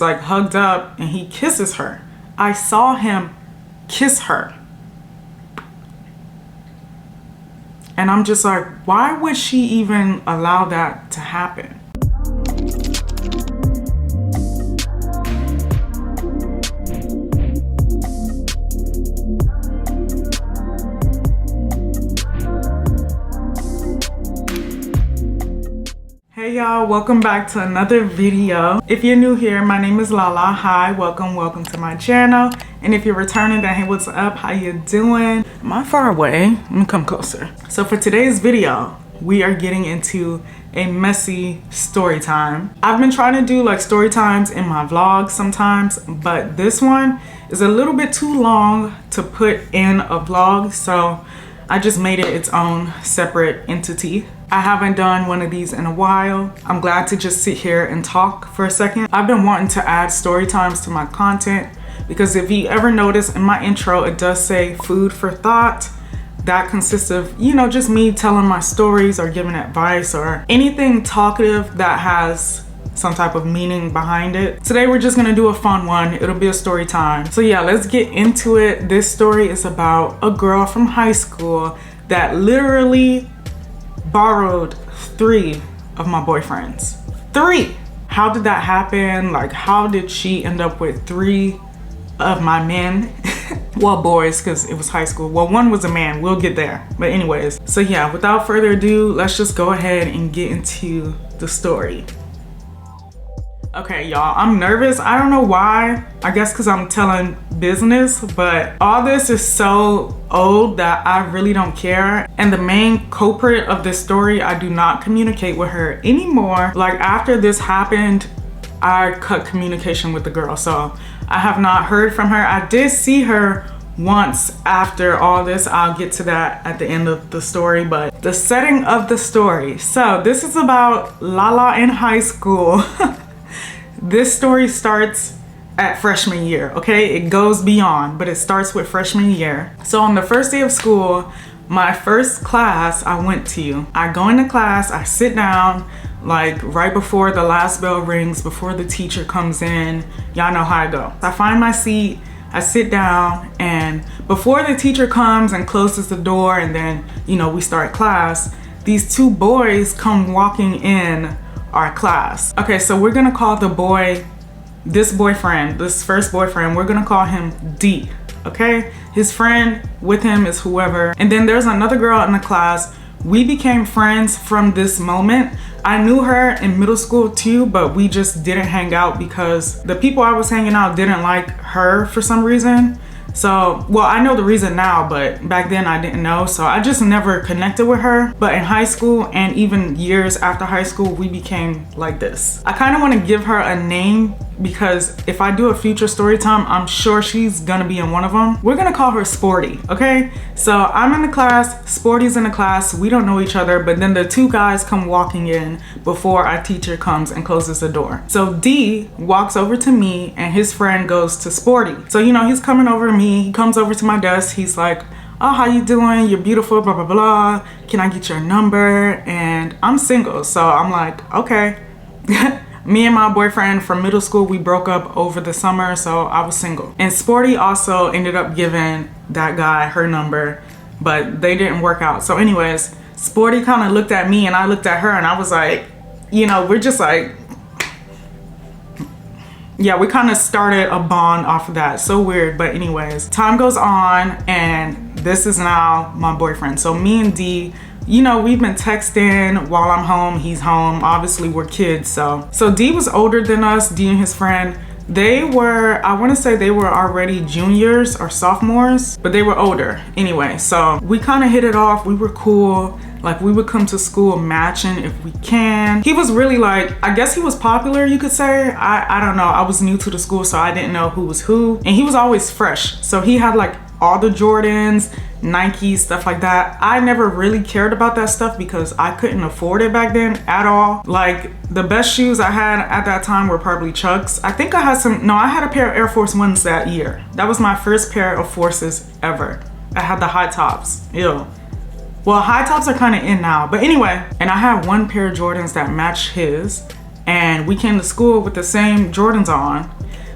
like hugged up and he kisses her. I saw him kiss her. And I'm just like, why would she even allow that to happen? Hey y'all, welcome back to another video. If you're new here, my name is Lala. Hi, welcome to my channel. And if you're returning, then hey, what's up? How you doing? Am I far away? Let me come closer. So for today's video, we are getting into a messy story time. I've been trying to do like story times in my vlogs sometimes, but this one is a little bit too long to put in a vlog, so I just made it its own separate entity. I haven't done one of these in a while. I'm glad to just sit here and talk for a second. I've been wanting to add story times to my content because if you ever notice in my intro, it does say food for thought. That consists of, you know, just me telling my stories or giving advice or anything talkative that has some type of meaning behind it. Today we're just gonna do a fun one. It'll be a story time. So yeah, let's get into it. This story is about a girl from high school that literally borrowed 3 of my boyfriends. 3! How did that happen? Like, how did she end up with 3 of my men? Well, boys, because it was high school. Well, one was a man. We'll get there. But anyways, so yeah, without further ado, let's just go ahead and get into the story. Okay, y'all, I'm nervous. I don't know why. I guess because I'm telling business, but all this is so old that I really don't care. And the main culprit of this story, I do not communicate with her anymore. Like, after this happened, I cut communication with the girl. So I have not heard from her. I did see her once after all this. I'll get to that at the end of the story, but the setting of the story. So this is about Lala in high school. This story starts at freshman year, okay? It goes beyond, but it starts with freshman year. So on the first day of school, my first class I went to, I go into class, I sit down, like right before the last bell rings, before the teacher comes in. Y'all know how I go. I find my seat, I sit down, and before the teacher comes and closes the door and then, you know, we start class, these 2 boys come walking in our class. Okay, so we're gonna call the boy, this first boyfriend, we're gonna call him D, okay? His friend with him is whoever. And then there's another girl in the class. We became friends from this moment. I knew her in middle school too, but we just didn't hang out because the people I was hanging out didn't like her for some reason. So, well, I know the reason now, but back then I didn't know. So I just never connected with her. But in high school and even years after high school, we became like this. I kind of want to give her a name because if I do a future story time, I'm sure she's gonna be in one of them. We're gonna call her Sporty, okay? So I'm in the class, Sporty's in the class, we don't know each other, but then the 2 guys come walking in before our teacher comes and closes the door. So D walks over to me and his friend goes to Sporty. So, you know, he's coming over to me, he comes over to my desk, he's like, oh, how you doing? You're beautiful, blah, blah, blah. Can I get your number? And I'm single, so I'm like, okay. Me and my boyfriend from middle school, we broke up over the summer, so I was single. And Sporty also ended up giving that guy her number, but they didn't work out. So anyways, Sporty kind of looked at me and I looked at her and I was like, you know, we're just like, yeah, we kind of started a bond off of that. So weird, but anyways, time goes on and this is now my boyfriend. So me and D, you know, we've been texting while I'm home, he's home. Obviously we're kids, so D was older than us, D and his friend. They were, I want to say they were already juniors or sophomores, but they were older anyway. So we kind of hit it off, we were cool. Like, we would come to school matching if we can. He was really like, I guess he was popular, you could say. I don't know, I was new to the school, so I didn't know who was who. And he was always fresh. So he had like all the Jordans, Nike, stuff like that. I never really cared about that stuff because I couldn't afford it back then at all. Like, the best shoes I had at that time were probably Chucks. I think I had I had a pair of Air Force Ones that year. That was my first pair of Forces ever. I had the high tops, ew. Well, high tops are kind of in now, but anyway. And I had one pair of Jordans that matched his. and we came to school with the same Jordans on,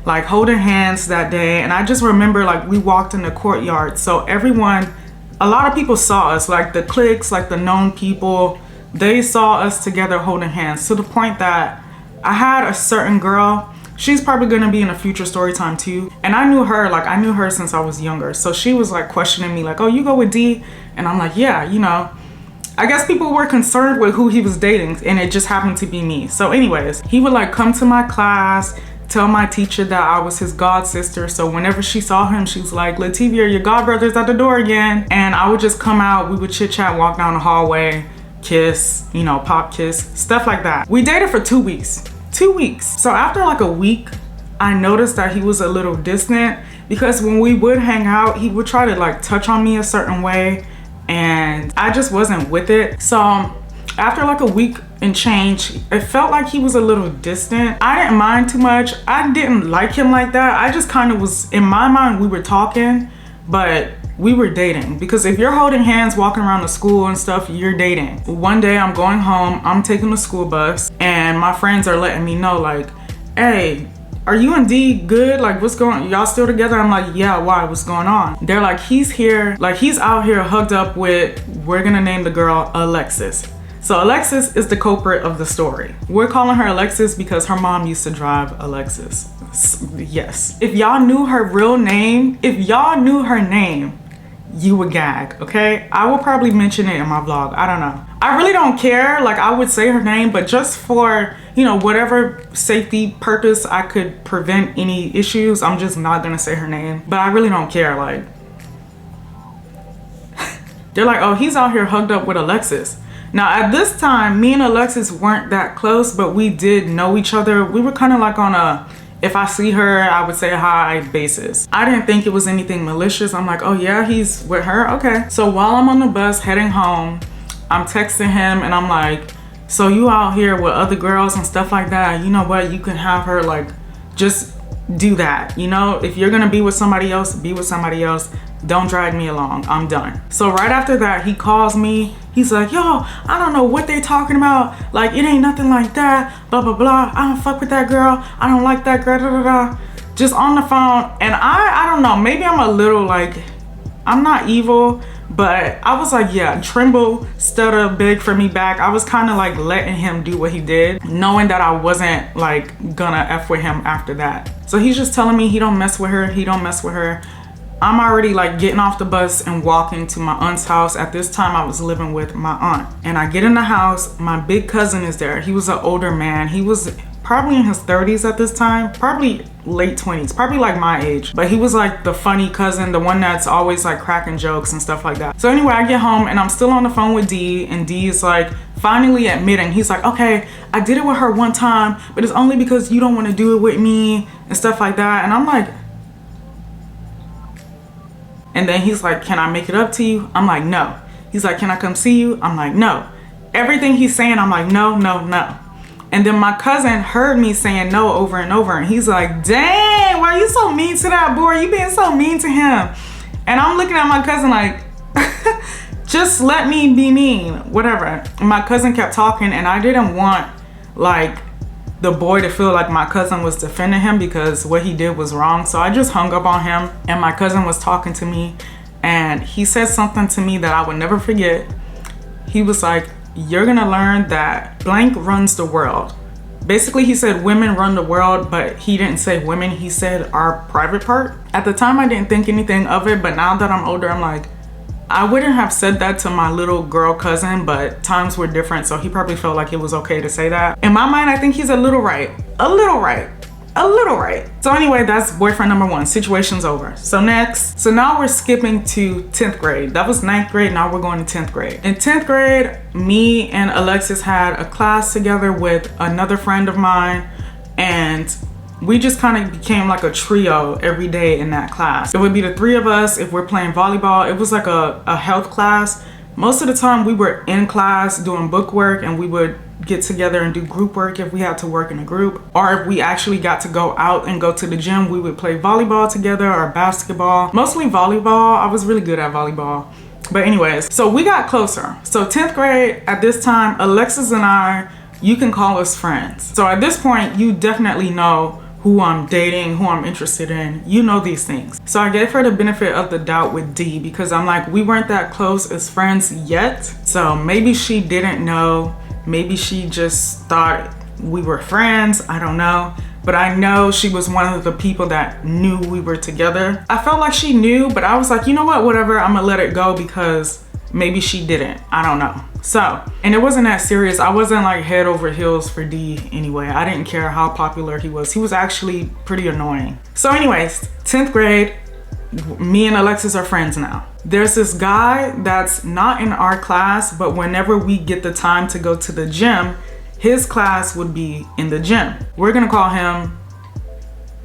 like holding hands that day. And I just remember like we walked in the courtyard, so everyone, a lot of people saw us, like the cliques, like the known people, they saw us together holding hands, to the point that I had a certain girl, she's probably gonna be in a future story time too, and I knew her since I was younger. So she was like questioning me like, oh, you go with D? And I'm like, yeah, you know, I guess people were concerned with who he was dating, and it just happened to be me. So anyways, he would like come to my class, tell my teacher that I was his god sister. So whenever she saw him, she's like, Lativia, your god brother's at the door again. And I would just come out, we would chit chat, walk down the hallway, kiss, you know, pop kiss, stuff like that. We dated for 2 weeks. 2 weeks. So after like a week, I noticed that he was a little distant, because when we would hang out, he would try to like touch on me a certain way, and I just wasn't with it. So after like a week and change, it felt like he was a little distant. I didn't mind too much. I didn't like him like that. I just kind of was, in my mind, we were talking, but we were dating. Because if you're holding hands walking around the school and stuff, you're dating. One day I'm going home, I'm taking the school bus, and my friends are letting me know like, hey, are you and D good? Like, what's going on? Y'all still together? I'm like, yeah, why? What's going on? They're like, he's here, like he's out here hugged up with, we're gonna name the girl Alexis. So Alexis is the culprit of the story. We're calling her Alexis because her mom used to drive Alexis. Yes. If y'all knew her real name, you would gag, okay? I will probably mention it in my vlog. I don't know. I really don't care. Like, I would say her name, but just for, you know, whatever safety purpose I could prevent any issues, I'm just not gonna say her name. But I really don't care. Like, they're like, oh, he's out here hugged up with Alexis. Now, at this time, me and Alexis weren't that close, but we did know each other. We were kind of like on a, if I see her, I would say hi basis. I didn't think it was anything malicious. I'm like, oh yeah, he's with her? Okay. So while I'm on the bus heading home, I'm texting him and I'm like, so you out here with other girls and stuff like that, you know what? You can have her, like, just do that. You know, if you're gonna be with somebody else, be with somebody else. Don't drag me along. I'm done. So right after that, he calls me. He's like, yo, I don't know what they talking about. Like, it ain't nothing like that. Blah, blah, blah. I don't fuck with that girl. I don't like that girl. Da, da, da. Just on the phone. And I don't know. Maybe I'm a little like, I'm not evil, but I was like, yeah, tremble, stutter, beg for me back. I was kind of like letting him do what he did, knowing that I wasn't like gonna F with him after that. So he's just telling me he don't mess with her. He don't mess with her. I'm already like getting off the bus and walking to my aunt's house. At this time, I was living with my aunt. And I get in the house, my big cousin is there. He was an older man. He was probably in his 30s at this time, probably late 20s, probably like my age. But he was like the funny cousin, the one that's always like cracking jokes and stuff like that. So anyway, I get home and I'm still on the phone with D, and D is like finally admitting, he's like, okay, I did it with her one time, but it's only because you don't want to do it with me and stuff like that. And I'm like, and then he's like, can I make it up to you? I'm like, no. He's like, can I come see you? I'm like, no. Everything he's saying, I'm like, no, no, no. And then my cousin heard me saying no over and over. And he's like, dang, why are you so mean to that boy? You being so mean to him. And I'm looking at my cousin like, just let me be mean, whatever. And my cousin kept talking, and I didn't want like the boy to feel like my cousin was defending him because what he did was wrong. So I just hung up on him, and my cousin was talking to me, and he said something to me that I would never forget. He was like, you're gonna learn that blank runs the world. Basically, he said women run the world, but he didn't say women, he said our private part. At the time, I didn't think anything of it, but now that I'm older, I'm like, I wouldn't have said that to my little girl cousin, but times were different, so he probably felt like it was okay to say that. In my mind, I think he's a little right. A little right. A little right. So anyway, that's boyfriend number one. Situation's over. So next, so now we're skipping to 10th grade. That was 9th grade, now we're going to 10th grade. In 10th grade, me and Alexis had a class together with another friend of mine, and we just kind of became like a trio every day in that class. It would be the three of us if we're playing volleyball. It was like a health class. Most of the time we were in class doing book work, and we would get together and do group work if we had to work in a group. Or if we actually got to go out and go to the gym, we would play volleyball together or basketball. Mostly volleyball. I was really good at volleyball. But anyways, so we got closer. So 10th grade, at this time, Alexis and I you can call us friends. So at this point, you definitely know who I'm dating, who I'm interested in. You know these things. So I gave her the benefit of the doubt with D because I'm like, we weren't that close as friends yet. So maybe she didn't know. Maybe she just thought we were friends. I don't know. But I know she was one of the people that knew we were together. I felt like she knew, but I was like, you know what, whatever, I'm gonna let it go because maybe she didn't. I don't know. So, and it wasn't that serious. I wasn't like head over heels for D anyway. I didn't care how popular he was. He was actually pretty annoying. So anyways, 10th grade, me and Alexis are friends now. There's this guy that's not in our class, but whenever we get the time to go to the gym, his class would be in the gym. We're gonna call him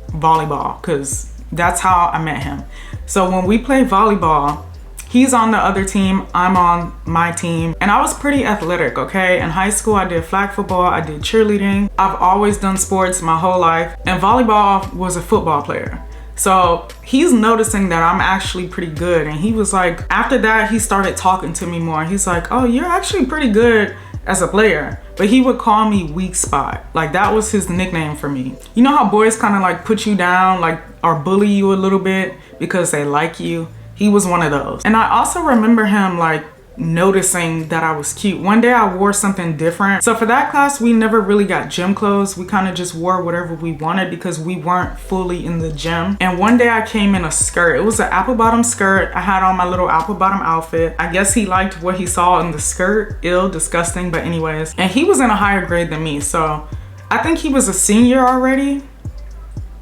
volleyball because that's how I met him. So when we play volleyball, he's on the other team, I'm on my team, and I was pretty athletic, okay? In high school, I did flag football, I did cheerleading. I've always done sports my whole life, and volleyball was a football player. So he's noticing that I'm actually pretty good, and he was like, after that, he started talking to me more. He's like, oh, you're actually pretty good as a player. But he would call me weak spot. Like that was his nickname for me. You know how boys kind of like put you down, like, or bully you a little bit because they like you? He was one of those. And I also remember him like noticing that I was cute. One day I wore something different. So for that class, we never really got gym clothes. We kind of just wore whatever we wanted because we weren't fully in the gym. And one day I came in a skirt. It was an apple bottom skirt. I had on my little apple bottom outfit. I guess he liked what he saw in the skirt. Ew, disgusting, but anyways. And he was in a higher grade than me. So I think he was a senior already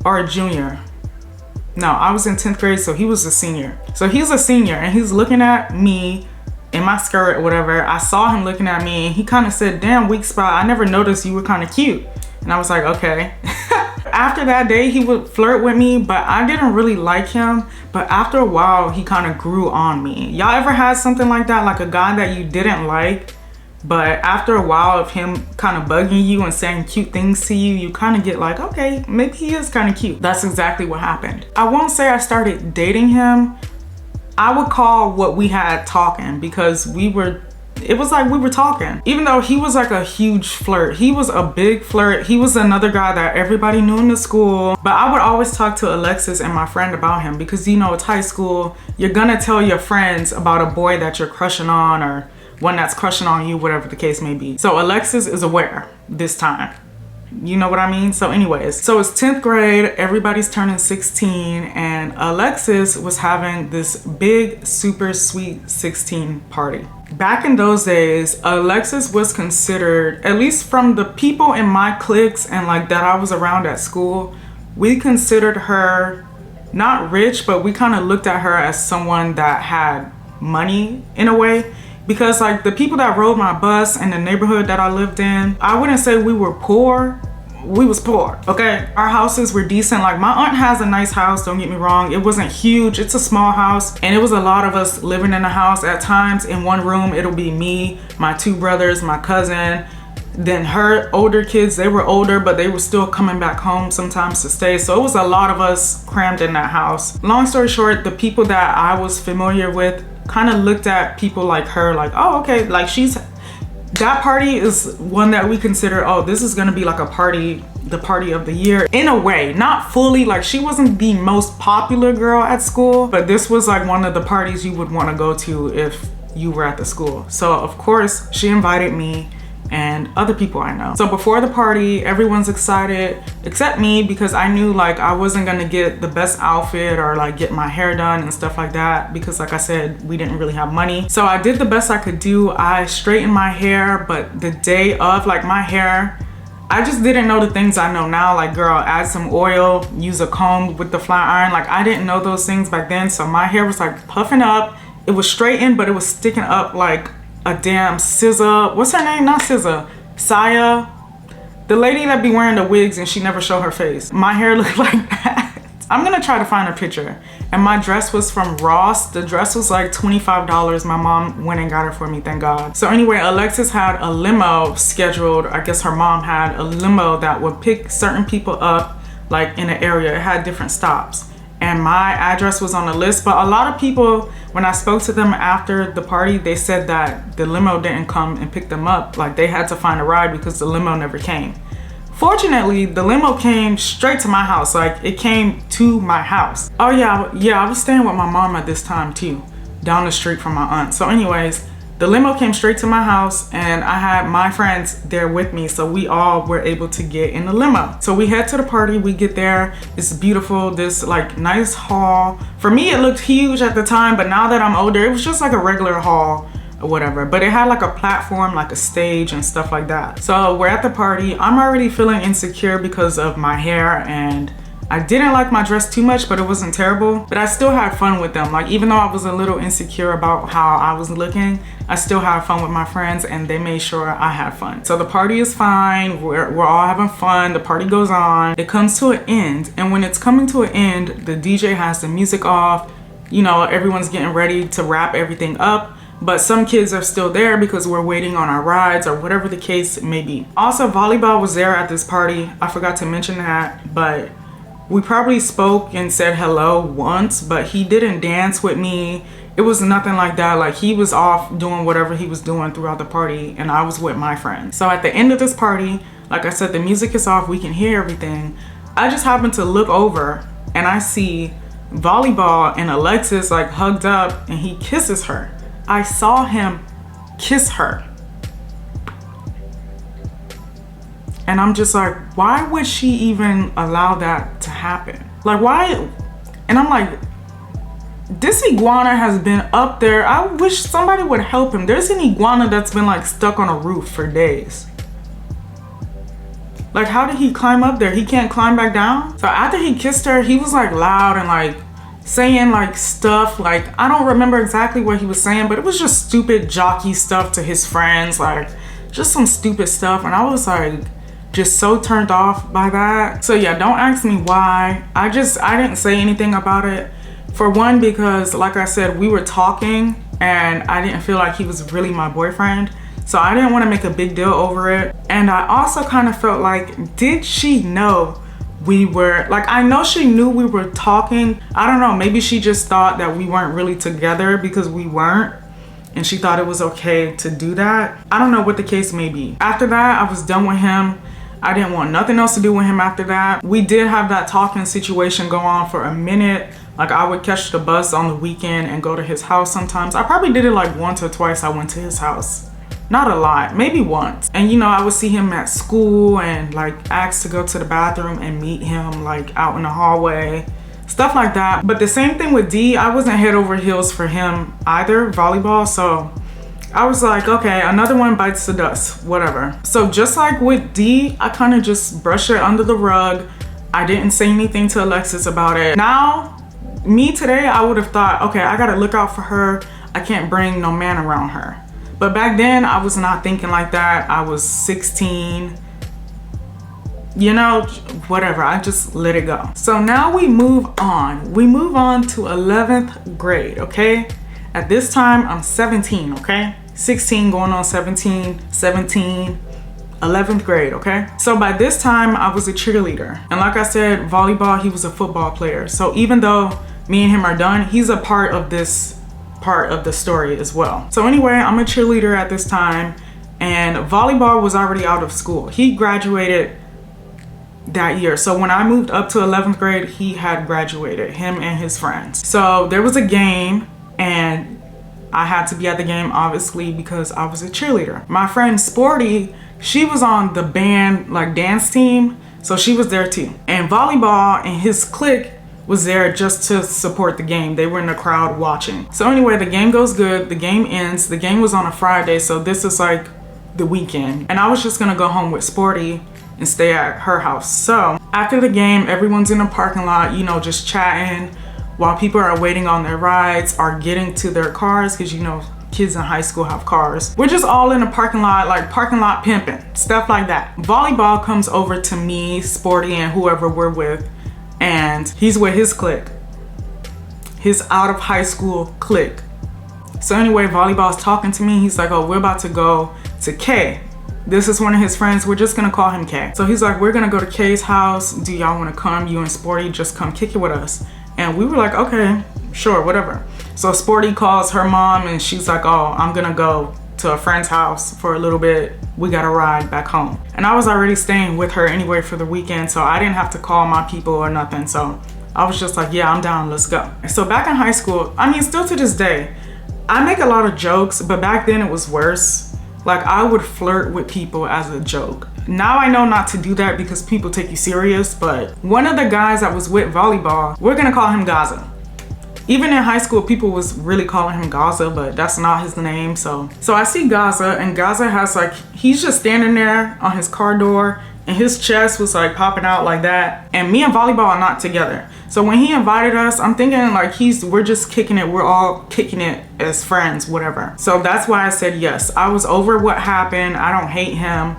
or a junior. No, I was in 10th grade, so he was a senior. So he's a senior and he's looking at me in my skirt or whatever. I saw him looking at me and he kind of said, damn, weak spot, I never noticed you were kind of cute. And I was like, okay. After that day, he would flirt with me, but I didn't really like him. But after a while, he kind of grew on me. Y'all ever had something like that? Like a guy that you didn't like, but after a while of him kind of bugging you and saying cute things to you, you kind of get like, okay, maybe he is kind of cute. That's exactly what happened. I won't say I started dating him. I would call what we had talking because it was like we were talking. Even though he was like a huge flirt. He was a big flirt. He was another guy that everybody knew in the school. But I would always talk to Alexis and my friend about him because, you know, it's high school. You're gonna tell your friends about a boy that you're crushing on or one that's crushing on you, whatever the case may be. So Alexis is aware this time. You know what I mean? So anyways, so it's 10th grade, everybody's turning 16, and Alexis was having this big, super sweet 16 party. Back in those days, Alexis was considered, at least from the people in my cliques and like that I was around at school, we considered her not rich, but we kind of looked at her as someone that had money in a way. Because like the people that rode my bus in the neighborhood that I lived in, I wouldn't say we were poor. We was poor, okay? Our houses were decent. Like my aunt has a nice house, don't get me wrong. It wasn't huge, it's a small house. And it was a lot of us living in the house. At times in one room, it'll be me, my two brothers, my cousin, then her older kids. They were older, but they were still coming back home sometimes to stay. So it was a lot of us crammed in that house. Long story short, the people that I was familiar with kind of looked at people like her like, oh, okay, like that party is one that we consider, oh, this is gonna be like a party, the party of the year in a way. Not fully, like she wasn't the most popular girl at school, but this was like one of the parties you would want to go to if you were at the school. So of course she invited me and other people I know. So before the party, everyone's excited except me because I knew like I wasn't gonna get the best outfit or like get my hair done and stuff like that because like I said, we didn't really have money. So I did the best I could do. I straightened my hair, but the day of, like my hair, I just didn't know the things I know now. Like, girl, add some oil, use a comb with the flat iron. Like I didn't know those things back then. So my hair was like puffing up. It was straightened, but it was sticking up like a damn SZA. What's her name? Not SZA. Saya. The lady that be wearing the wigs and she never show her face. My hair looked like that. I'm gonna try to find a picture. And my dress was from Ross. The dress was like $25. My mom went and got it for me, thank God. So anyway, Alexis had a limo scheduled. I guess her mom had a limo that would pick certain people up like in an area. It had different stops. and my address was on the list. But a lot of people, when I spoke to them after the party, they said that the limo didn't come and pick them up. Like they had to find a ride because the limo never came. Fortunately, the limo came straight to my house. Like it came to my house. Oh yeah, I was staying with my mom at this time too, down the street from my aunt. So anyways, the limo came straight to my house and I had my friends there with me. So we all were able to get in the limo. So we head to the party, we get there. It's beautiful, this like nice hall. For me, it looked huge at the time, but now that I'm older, it was just like a regular hall or whatever. But it had like a platform, like a stage and stuff like that. So we're at the party. I'm already feeling insecure because of my hair, and I didn't like my dress too much, but it wasn't terrible. But I still had fun with them. Like even though I was a little insecure about how I was looking, I still had fun with my friends and they made sure I had fun. So the party is fine. We're all having fun. The party goes on. It comes to an end. And when it's coming to an end, the DJ has the music off. You know, everyone's getting ready to wrap everything up. But some kids are still there because we're waiting on our rides or whatever the case may be. Also, volleyball was there at this party. I forgot to mention that, but we probably spoke and said hello once, but he didn't dance with me. It was nothing like that. Like he was off doing whatever he was doing throughout the party and I was with my friends. So at the end of this party, like I said, the music is off, we can hear everything. I just happened to look over and I see Volleyball and Alexis like hugged up and he kisses her. I saw him kiss her. And I'm just like, why would she even allow that to happen? Like why? And I'm like, this iguana has been up there. I wish somebody would help him. There's an iguana that's been like stuck on a roof for days. Like how did he climb up there? He can't climb back down? So after he kissed her, he was like loud and like saying like stuff. Like I don't remember exactly what he was saying, but it was just stupid jockey stuff to his friends. Like just some stupid stuff. And I was like, just so turned off by that. So yeah, don't ask me why. I didn't say anything about it. For one, because like I said, we were talking and I didn't feel like he was really my boyfriend. So I didn't want to make a big deal over it. And I also kind of felt like, did she know we were, like I know she knew we were talking. I don't know, maybe she just thought that we weren't really together because we weren't. And she thought it was okay to do that. I don't know what the case may be. After that, I was done with him. I didn't want nothing else to do with him after that. We did have that talking situation go on for a minute. Like I would catch the bus on the weekend and go to his house sometimes. I probably did it like once or twice I went to his house. Not a lot, maybe once. And you know, I would see him at school and like ask to go to the bathroom and meet him like out in the hallway. Stuff like that. But the same thing with D, I wasn't head over heels for him either, volleyball. So I was like, okay, another one bites the dust, whatever. So just like with D, I kind of just brushed it under the rug. I didn't say anything to Alexis about it. Now, me today, I would have thought, okay, I gotta look out for her. I can't bring no man around her. But back then, I was not thinking like that. I was 16. You know, whatever, I just let it go. So now we move on. We move on to 11th grade, okay? At this time, I'm 17, okay? 16 going on 17, 11th grade, okay? So by this time, I was a cheerleader. And like I said, volleyball, he was a football player. So even though me and him are done, he's a part of this part of the story as well. So anyway, I'm a cheerleader at this time, and volleyball was already out of school. He graduated that year. So when I moved up to 11th grade, he had graduated, him and his friends. So there was a game and I had to be at the game obviously because I was a cheerleader. My friend Sporty, she was on the band like dance team, so she was there too. And volleyball and his clique was there just to support the game. They were in the crowd watching. So anyway, the game goes good, the game ends. The game was on a Friday, so this is like the weekend. And I was just gonna go home with Sporty and stay at her house. So after the game, everyone's in the parking lot, you know, just chatting while people are waiting on their rides or getting to their cars, because you know, kids in high school have cars. We're just all in the parking lot, like parking lot pimping, stuff like that. Volleyball comes over to me, Sporty, and whoever we're with, and he's with his clique, his out of high school clique. So anyway, Volleyball's talking to me. He's like, oh, we're about to go to K. This is one of his friends. We're just gonna call him K. So he's like, we're gonna go to K's house. Do y'all wanna come? You and Sporty, just come kick it with us. And we were like, okay, sure, whatever. So Sporty calls her mom and she's like, oh, I'm gonna go to a friend's house for a little bit. We got a ride back home. And I was already staying with her anyway for the weekend, so I didn't have to call my people or nothing. So I was just like, yeah, I'm down, let's go. So back in high school, I mean, still to this day, I make a lot of jokes, but back then it was worse. Like, I would flirt with people as a joke. Now I know not to do that because people take you serious, but one of the guys that was with volleyball, we're gonna call him Gaza. Even in high school, people was really calling him Gaza, but that's not his name. So I see Gaza, and Gaza has like, he's just standing there on his car door and his chest was like popping out like that. And me and volleyball are not together. So when he invited us, I'm thinking like we're just kicking it. We're all kicking it as friends, whatever. So that's why I said yes. I was over what happened. I don't hate him.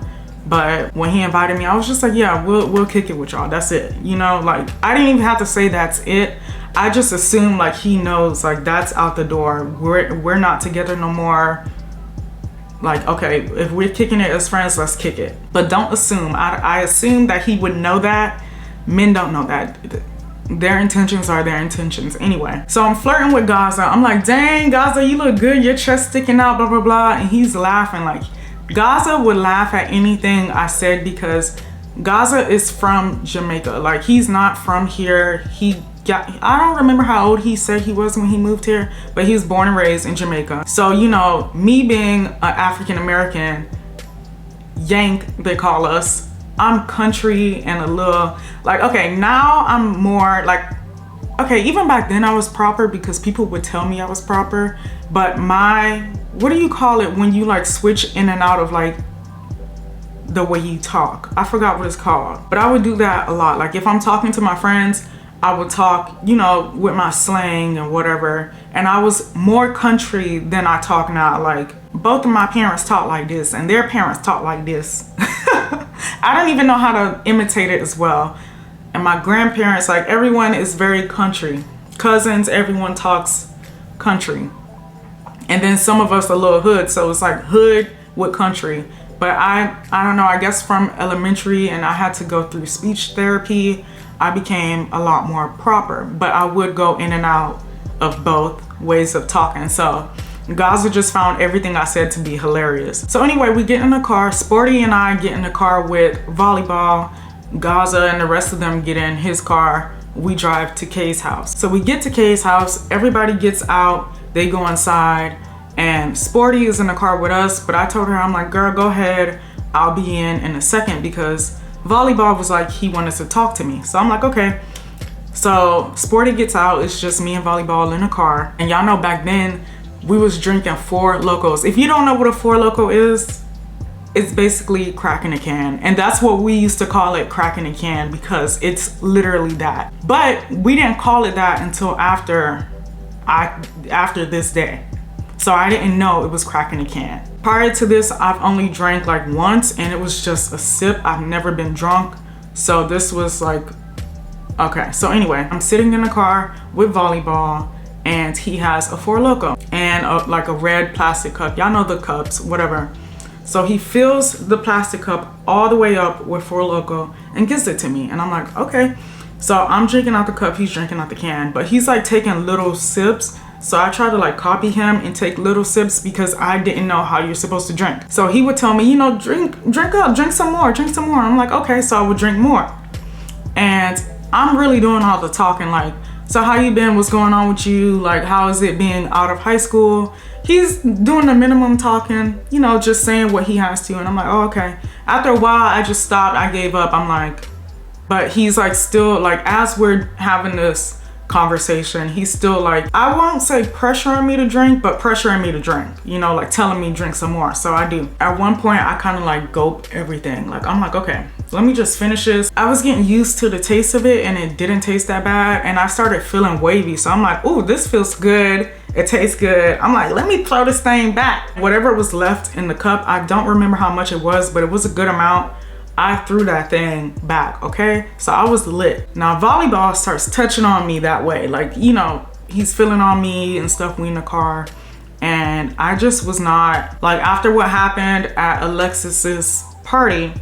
But when he invited me, I was just like, yeah, we'll kick it with y'all. That's it. You know, like I didn't even have to say that's it. I just assumed like he knows like that's out the door. We're not together no more. Like, okay, if we're kicking it as friends, let's kick it. But don't assume. I assume that he would know that. Men don't know that. Their intentions are their intentions anyway. So I'm flirting with Gaza. I'm like, dang, Gaza, you look good. Your chest sticking out, blah, blah, blah. And he's laughing. Like, Gaza would laugh at anything I said because Gaza is from Jamaica. Like, he's not from here. I don't remember how old he said he was when he moved here, but he was born and raised in Jamaica. So, you know, me being an African-American, Yank, they call us, I'm country and a little, like, okay, now I'm more like, okay, even back then I was proper because people would tell me I was proper, but what do you call it when you like switch in and out of like the way you talk? I forgot what it's called, but I would do that a lot. Like if I'm talking to my friends, I would talk, you know, with my slang and whatever. And I was more country than I talk now. Like both of my parents talk like this and their parents talk like this. I don't even know how to imitate it as well. And my grandparents, like everyone is very country. Cousins, everyone talks country. And then some of us a little hood. So it's like hood with country. But I don't know, I guess from elementary and I had to go through speech therapy, I became a lot more proper, but I would go in and out of both ways of talking. So Gaza just found everything I said to be hilarious. So anyway, we get in the car. Sporty and I get in the car with volleyball. Gaza and the rest of them get in his car. We drive to Kay's house. So we get to Kay's house. Everybody gets out. They go inside. And Sporty is in the car with us. But I told her, I'm like, girl, go ahead. I'll be in a second because volleyball was like, he wanted to talk to me. So I'm like, okay. So Sporty gets out. It's just me and volleyball in the car. And y'all know back then, we was drinking Four Locos. If you don't know what a Four Loco is, it's basically cracking a can. And that's what we used to call it, cracking a can, because it's literally that. But we didn't call it that until after this day. So I didn't know it was cracking a can. Prior to this, I've only drank like once and it was just a sip. I've never been drunk. So this was like, okay. So anyway, I'm sitting in the car with volleyball and he has a Four Loko and like a red plastic cup. Y'all know the cups, whatever. So he fills the plastic cup all the way up with Four Loko and gives it to me. And I'm like, okay. So I'm drinking out the cup, he's drinking out the can, but he's like taking little sips. So I try to like copy him and take little sips because I didn't know how you're supposed to drink. So he would tell me, you know, drink up, drink some more, drink some more. I'm like, okay, so I would drink more. And I'm really doing all the talking, like, so how you been? What's going on with you? Like, how is it being out of high school? He's doing the minimum talking, you know, just saying what he has to. And I'm like, oh, okay. After a while, I just stopped. I gave up. I'm like, but he's like still like, as we're having this conversation, he's still like, I won't say pressuring me to drink, but pressuring me to drink, you know, like telling me drink some more. So I do. At one point, I kind of like gulp everything. Like, I'm like, okay, let me just finish this. I was getting used to the taste of it and it didn't taste that bad. And I started feeling wavy. So I'm like, ooh, this feels good. It tastes good. I'm like, let me throw this thing back. Whatever was left in the cup, I don't remember how much it was, but it was a good amount. I threw that thing back, okay? So I was lit. Now volleyball starts touching on me that way. Like, you know, he's feeling on me and stuff, we in the car. And I just was not, like, after what happened at Alexis's party,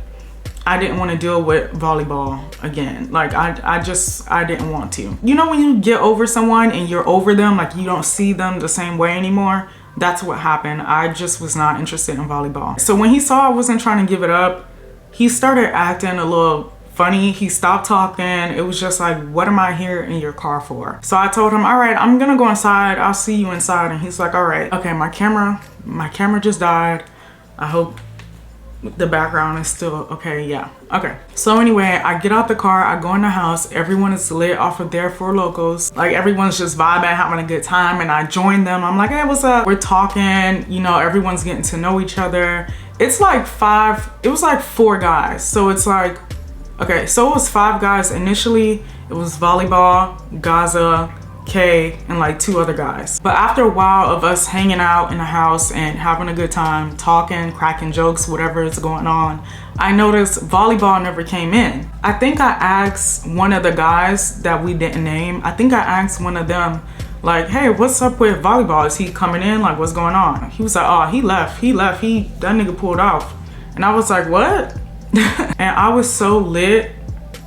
I didn't want to deal with volleyball again. Like, I didn't want to. You know when you get over someone and you're over them, like you don't see them the same way anymore? That's what happened. I just was not interested in volleyball. So when he saw I wasn't trying to give it up, he started acting a little funny. He stopped talking. It was just like, what am I here in your car for? So I told him, all right, I'm gonna go inside. I'll see you inside. And he's like, all right. Okay, my camera just died. I hope the background is still okay. Yeah, okay. So anyway, I get out the car, I go in the house, everyone is lit off of their Four Locos. Like, everyone's just vibing, having a good time, and I join them. I'm like, hey, what's up? We're talking, you know, everyone's getting to know each other. It's like it was like 4 guys. So it's like, okay, so it was 5 guys initially. It was volleyball, Gaza, Kay, and like 2 other guys. But after a while of us hanging out in the house and having a good time, talking, cracking jokes, whatever is going on, I noticed volleyball never came in. I think I asked one of the guys that we didn't name, I think I asked one of them, like, hey, what's up with volleyball? Is he coming in? Like, what's going on? He was like, oh, he left, that nigga pulled off. And I was like, what? And I was so lit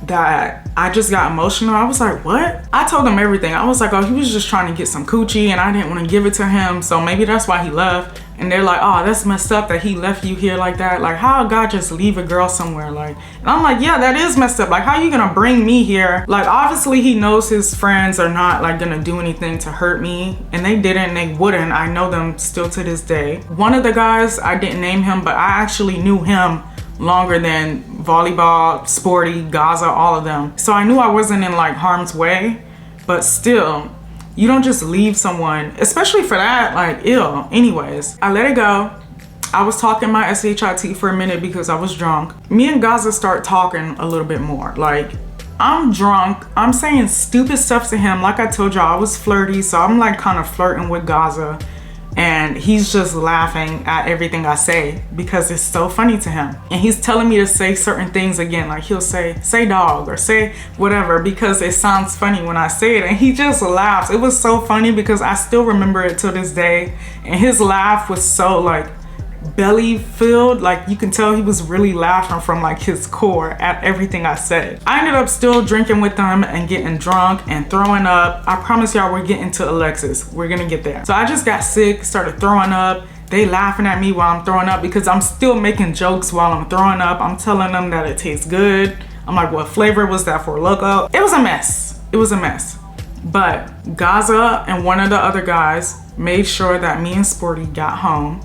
that I just got emotional. I was like, what? I told him everything. I was like, oh, he was just trying to get some coochie and I didn't want to give it to him, so maybe that's why he left. And they're like, oh, that's messed up that he left you here like that. Like, how God just leave a girl somewhere? Like, and I'm like, yeah, that is messed up. Like, how you gonna bring me here? Like, obviously he knows his friends are not like gonna do anything to hurt me, and they didn't, they wouldn't. I know them still to this day. One of the guys, I didn't name him, but I actually knew him longer than volleyball, Sporty, Gaza, all of them. So I knew I wasn't in like harm's way, but still, you don't just leave someone, especially for that, like, ew. Anyways, I let it go. I was talking my SHIT for a minute because I was drunk. Me and Gaza start talking a little bit more. Like, I'm drunk, I'm saying stupid stuff to him. Like I told y'all, I was flirty, so I'm like kind of flirting with Gaza. And he's just laughing at everything I say because it's so funny to him. And he's telling me to say certain things again. Like, he'll say dog or say whatever because it sounds funny when I say it. And he just laughs. It was so funny because I still remember it to this day. And his laugh was so like belly filled. Like, you can tell he was really laughing from like his core at everything I said. I ended up still drinking with them and getting drunk and throwing up. I promise y'all we're getting to Alexis. We're gonna get there. So I just got sick, started throwing up. They laughing at me while I'm throwing up because I'm still making jokes while I'm throwing up. I'm telling them that it tastes good. I'm like, what flavor was that for Loco? It was a mess. It was a mess. But Gaza and one of the other guys made sure that me and Sporty got home.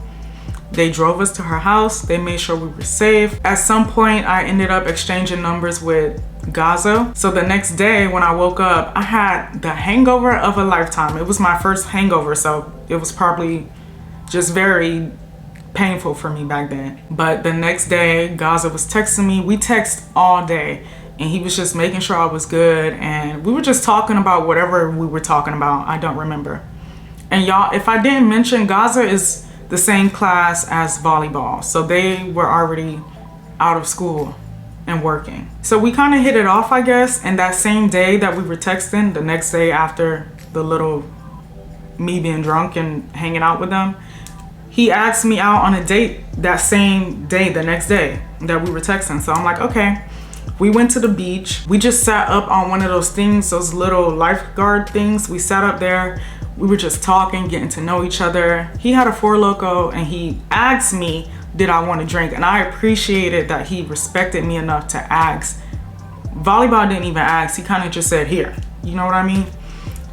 They drove us to her house. They made sure we were safe. At some point, I ended up exchanging numbers with Gaza. So the next day when I woke up, I had the hangover of a lifetime. It was my first hangover, so it was probably just very painful for me back then. But the next day, Gaza was texting me. We text all day, and he was just making sure I was good. And we were just talking about whatever we were talking about. I don't remember. And y'all, if I didn't mention, Gaza is the same class as volleyball, so they were already out of school and working. So we kind of hit it off, I guess. And that same day that we were texting, the next day after the little me being drunk and hanging out with them, he asked me out on a date that same day, the next day that we were texting. So I'm like, okay. We went to the beach. We just sat up on one of those things, those little lifeguard things. We sat up there. We were just talking, getting to know each other. He had a Four Loko and he asked me, did I want to drink? And I appreciated that he respected me enough to ask. Volleyball didn't even ask. He kind of just said, here. You know what I mean?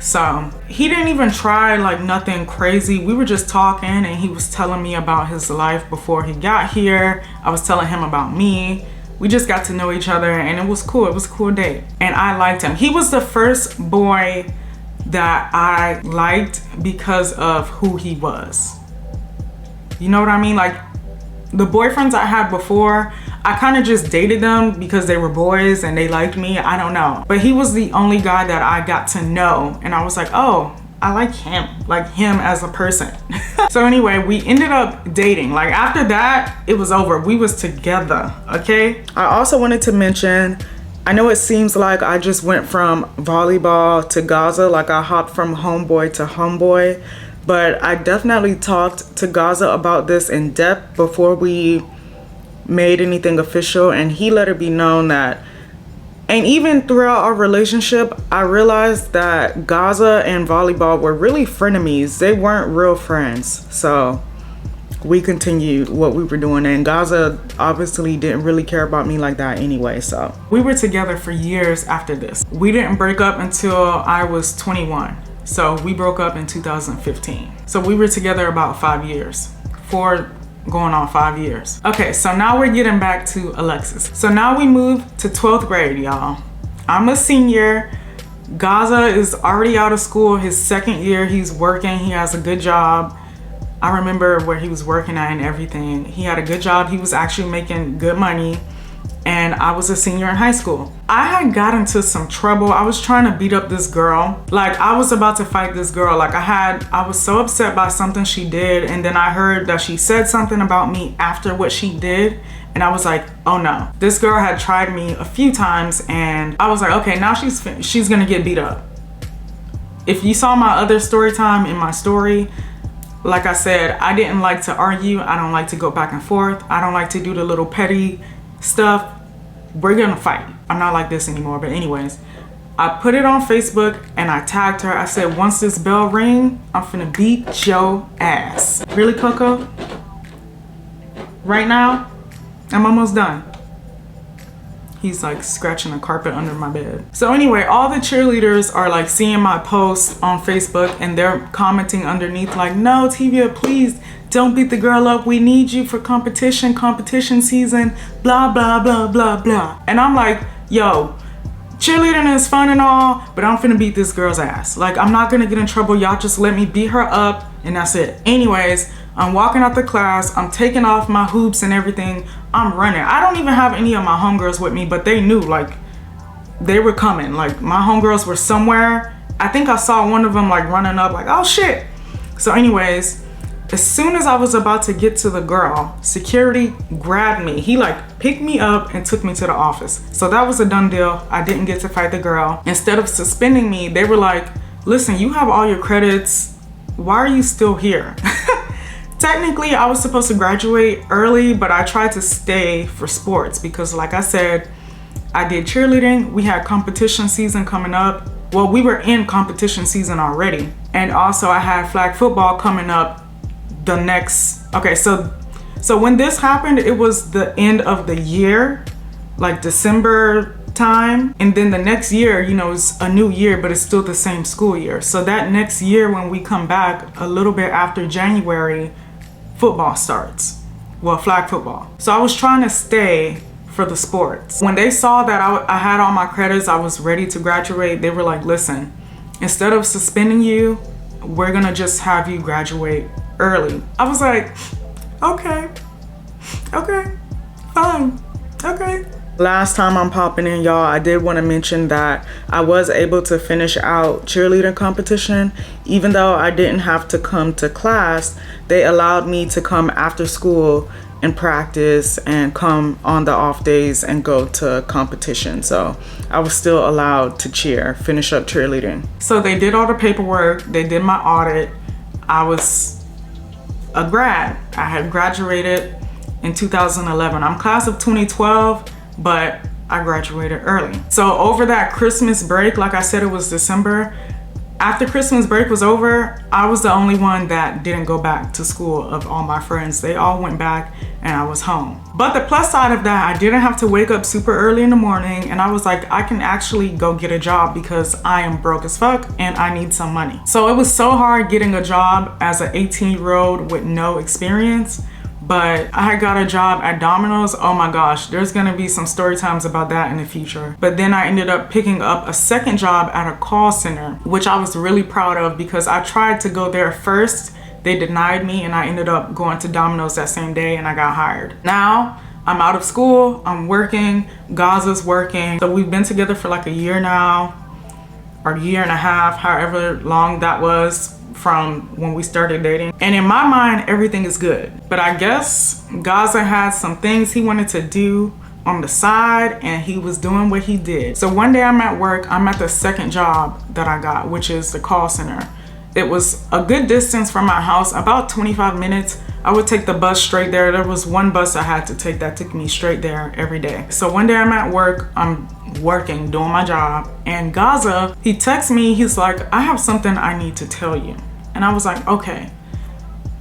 So he didn't even try like nothing crazy. We were just talking and he was telling me about his life before he got here. I was telling him about me. We just got to know each other and it was cool. It was a cool date. And I liked him. He was the first boy that I liked because of who he was. You know what I mean? Like, the boyfriends I had before, I kind of just dated them because they were boys and they liked me. I don't know. But he was the only guy that I got to know. And I was like, oh, I like him as a person. So anyway, we ended up dating. Like, after that, it was over. We was together, okay? I also wanted to mention, I know it seems like I just went from volleyball to Gaza, like I hopped from homeboy to homeboy, But I definitely talked to Gaza about this in depth before we made anything official, and he let it be known that, and even throughout our relationship, I realized that Gaza and volleyball were really frenemies. They weren't real friends. So we continued what we were doing, and Gaza obviously didn't really care about me like that anyway. So we were together for years after this. We didn't break up until I was 21. So we broke up in 2015. So we were together about 5 years. Going on 5 years. Okay, so now we're getting back to Alexis. So now we moved to 12th grade, y'all. I'm a senior. Gaza is already out of school. His second year, he's working. He has a good job. I remember where he was working at and everything. He had a good job. He was actually making good money. And I was a senior in high school. I had got into some trouble. I was trying to beat up this girl. Like, I was about to fight this girl. Like, I was so upset by something she did, and then I heard that she said something about me after what she did, and I was like, oh no. This girl had tried me a few times, and I was like, okay, now she's gonna get beat up. If you saw my other story time in my story, like I said, I didn't like to argue. I don't like to go back and forth. I don't like to do the little petty stuff. We're gonna fight. I'm not like this anymore. But anyways, I put it on Facebook and I tagged her. I said, once this bell ring, I'm finna beat your ass. Really, Coco? Right now? I'm almost done. He's like scratching the carpet under my bed. So anyway, all the cheerleaders are like seeing my posts on Facebook, and they're commenting underneath like, no, Tivia, please don't beat the girl up. We need you for competition season, blah, blah, blah, blah, blah. And I'm like, yo, cheerleading is fun and all, but I'm finna beat this girl's ass. Like, I'm not gonna get in trouble. Y'all just let me beat her up, and that's it. Anyways, I'm walking out the class. I'm taking off my hoops and everything. I'm running. I don't even have any of my homegirls with me, but they knew, like, they were coming. Like, my homegirls were somewhere. I think I saw one of them like running up like, oh shit. So anyways, as soon as I was about to get to the girl, security grabbed me. He like picked me up and took me to the office. So that was a done deal. I didn't get to fight the girl. Instead of suspending me, they were like, listen, you have all your credits. Why are you still here? Technically, I was supposed to graduate early, but I tried to stay for sports because, like I said, I did cheerleading. We had competition season coming up. Well, we were in competition season already. And also I had flag football coming up the next, okay, so when this happened, it was the end of the year, like December time. And then the next year, you know, it's a new year, but it's still the same school year. So that next year when we come back, a little bit after January, football starts. Well, flag football. So I was trying to stay for the sports. When they saw that I had all my credits, I was ready to graduate, they were like, listen, instead of suspending you, we're gonna just have you graduate early. I was like, okay, fine, okay. Last time I'm popping in, y'all, I did want to mention that I was able to finish out cheerleading competition. Even though I didn't have to come to class, they allowed me to come after school and practice and come on the off days and go to competition. So I was still allowed to finish up cheerleading. So they did all the paperwork, they did my audit. I was a grad. I had graduated in 2011. I'm class of 2012, but I graduated early. So over that Christmas break, like I said, it was December. After Christmas break was over, I was the only one that didn't go back to school of all my friends. They all went back and I was home. But the plus side of that, I didn't have to wake up super early in the morning, and I was like, I can actually go get a job because I am broke as fuck and I need some money. So it was so hard getting a job as an 18-year-old with no experience. But I had got a job at Domino's. Oh my gosh, there's gonna be some story times about that in the future. But then I ended up picking up a second job at a call center, which I was really proud of because I tried to go there first. They denied me and I ended up going to Domino's that same day and I got hired. Now I'm out of school, I'm working, Gaza's working. So we've been together for like a year now, or a year and a half, however long that was from when we started dating. And in my mind, everything is good. But I guess Gaza had some things he wanted to do on the side and he was doing what he did. So one day I'm at work, I'm at the second job that I got, which is the call center. It was a good distance from my house, about 25 minutes. I would take the bus straight there. There was one bus I had to take that took me straight there every day. So one day I'm at work, I'm working, doing my job, and Gaza, he texts me, he's like, I have something I need to tell you. And I was like, okay,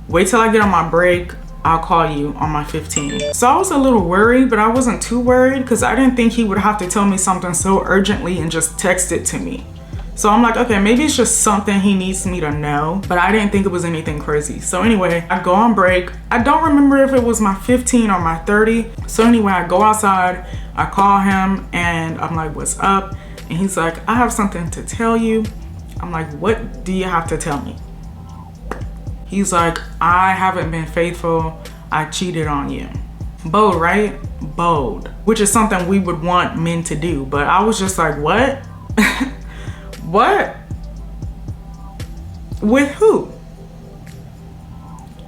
wait till I get on my break, I'll call you on my 15. So I was a little worried, but I wasn't too worried because I didn't think he would have to tell me something so urgently and just text it to me. So I'm like, okay, maybe it's just something he needs me to know, but I didn't think it was anything crazy. So anyway, I go on break. I don't remember if it was my 15 or my 30. So anyway, I go outside, I call him and I'm like, what's up? And he's like, I have something to tell you. I'm like, what do you have to tell me? He's like, I haven't been faithful. I cheated on you. Bold, right? Bold, which is something we would want men to do. But I was just like, what? What? With who?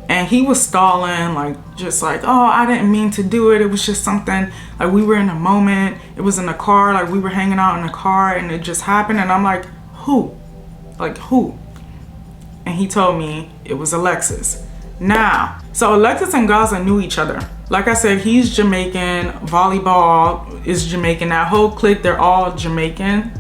And he was stalling, like, just like, oh, I didn't mean to do it. It was just something, like, we were in a moment. It was in the car, like, we were hanging out in the car and it just happened. And I'm like, who? Like, who? And he told me it was Alexis. Now, so Alexis and Gaza knew each other. Like I said, he's Jamaican, volleyball is Jamaican. That whole clique, they're all Jamaican.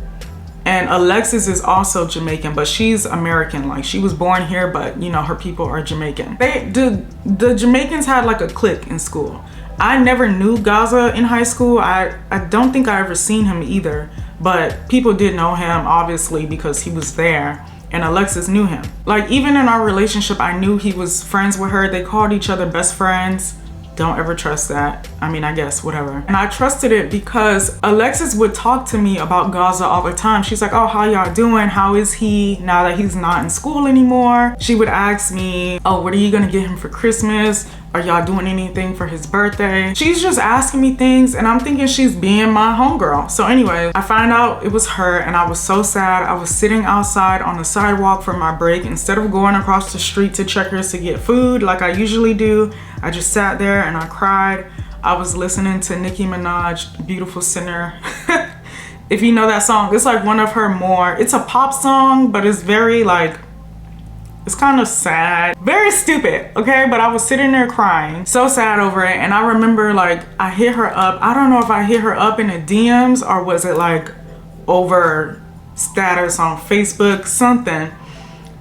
And Alexis is also Jamaican, but she's American. Like, she was born here, but you know, her people are Jamaican. The Jamaicans had like a clique in school. I never knew Gaza in high school. I don't think I ever seen him either, but people did know him obviously because he was there. And Alexis knew him. Like, even in our relationship, I knew he was friends with her. They called each other best friends. Don't ever trust that. I mean, I guess, whatever. And I trusted it because Alexis would talk to me about Gaza all the time. She's like, oh, how y'all doing? How is he now that he's not in school anymore? She would ask me, oh, what are you gonna get him for Christmas? Are y'all doing anything for his birthday? She's just asking me things and I'm thinking she's being my homegirl. So anyway, I find out it was her and I was so sad. I was sitting outside on the sidewalk for my break. Instead of going across the street to Checkers to get food like I usually do, I just sat there and I cried. I was listening to Nicki Minaj, Beautiful Sinner. If you know that song, it's like one of her more, it's a pop song, but it's very like, it's kind of sad, very stupid, okay? But I was sitting there crying, so sad over it. And I remember like I hit her up. I don't know if I hit her up in the DMs or was it like over status on Facebook, something.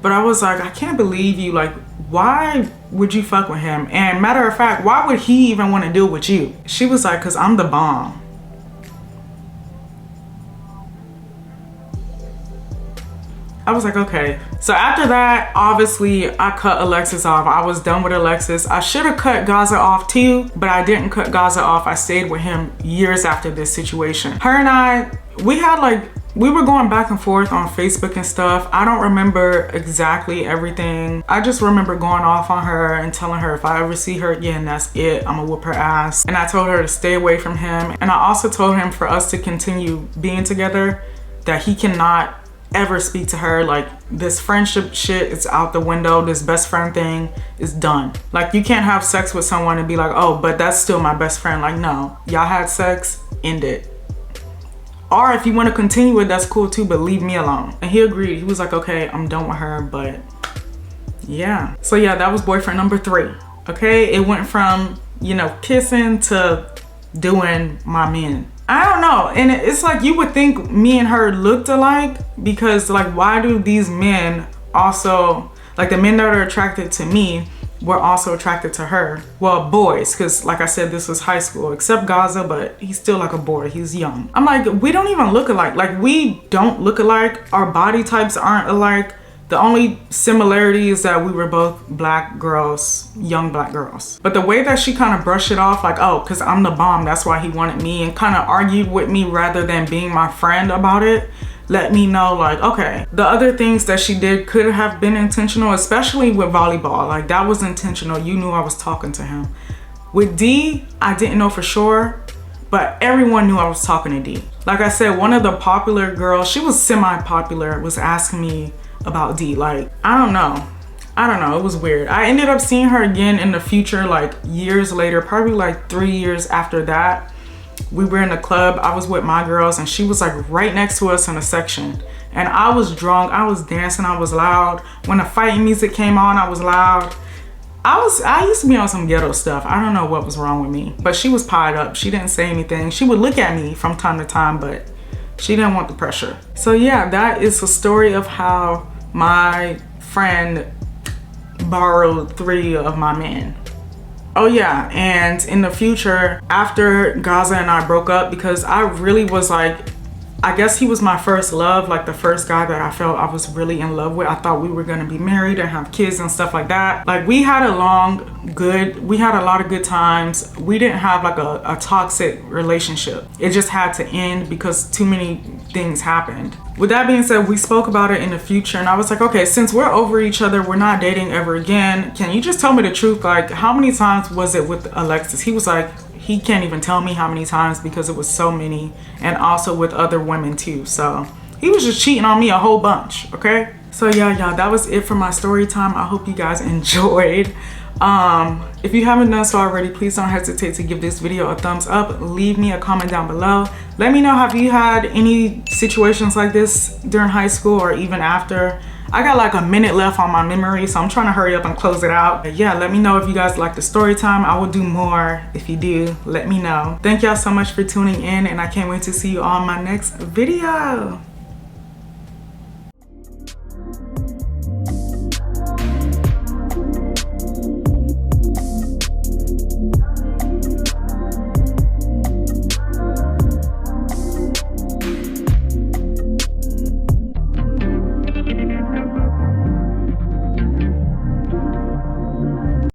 But I was like, I can't believe you. Like, why would you fuck with him? And matter of fact, why would he even want to deal with you? She was like, cause I'm the bomb. I was like, okay. So after that, obviously I cut Alexis off. I was done with Alexis. I should have cut Gaza off too, but I didn't cut Gaza off. I stayed with him years after this situation. Her and I, we were going back and forth on Facebook and stuff. I don't remember exactly everything. I just remember going off on her and telling her if I ever see her again, that's it. I'm gonna whoop her ass. And I told her to stay away from him. And I also told him for us to continue being together, that he cannot ever speak to her. Like, this friendship shit is out the window. This best friend thing is done. Like, you can't have sex with someone and be like, oh, but that's still my best friend. Like, no, y'all had sex, end it. Or if you want to continue it, that's cool too, but leave me alone. And he agreed. He was like, okay, I'm done with her. But yeah, so yeah, that was boyfriend number 3. Okay, it went from, you know, kissing to doing my men. I don't know. And it's like, you would think me and her looked alike because like, why do these men also, like the men that are attracted to me were also attracted to her? Well, boys, because like I said, this was high school, except Gaza, but he's still like a boy, he's young. I'm like, we don't even look alike. Like, we don't look alike. Our body types aren't alike. The only similarity is that we were both black girls, young black girls. But the way that she kind of brushed it off, like, oh, because I'm the bomb, that's why he wanted me, and kind of argued with me rather than being my friend about it, let me know, like, okay, the other things that she did could have been intentional, especially with volleyball. Like, that was intentional. You knew I was talking to him. With D, I didn't know for sure, but everyone knew I was talking to D. Like I said, one of the popular girls, she was semi-popular, was asking me about D. Like, I don't know, it was weird. I ended up seeing her again in the future, like years later, probably like 3 years after that. We were in the club, I was with my girls, and she was like right next to us in a section. And I was drunk, I was dancing, I was loud. When the fighting music came on, I was loud. I used to be on some ghetto stuff. I don't know what was wrong with me, but she was pied up. She didn't say anything. She would look at me from time to time, but she didn't want the pressure. So yeah, that is a story of how my friend borrowed 3 of my men. Oh yeah, and in the future, after Gaza and I broke up, because I really was like, I guess he was my first love, like the first guy that I felt I was really in love with. I thought we were gonna be married and have kids and stuff like that. Like we had a lot of good times. We didn't have like a toxic relationship. It just had to end because too many things happened. With that being said, we spoke about it in the future and I was like, okay, since we're over each other, we're not dating ever again. Can you just tell me the truth? Like how many times was it with Alexis? He was like, he can't even tell me how many times because it was so many, and also with other women too. So he was just cheating on me a whole bunch, okay? So yeah, y'all, that was it for my story time. I hope you guys enjoyed. If you haven't done so already, please don't hesitate to give this video a thumbs up. Leave me a comment down below. Let me know, have you had any situations like this during high school or even after? I got like a minute left on my memory, so I'm trying to hurry up and close it out. But yeah, let me know if you guys like the story time. I will do more. If you do, let me know. Thank y'all so much for tuning in, and I can't wait to see you on my next video.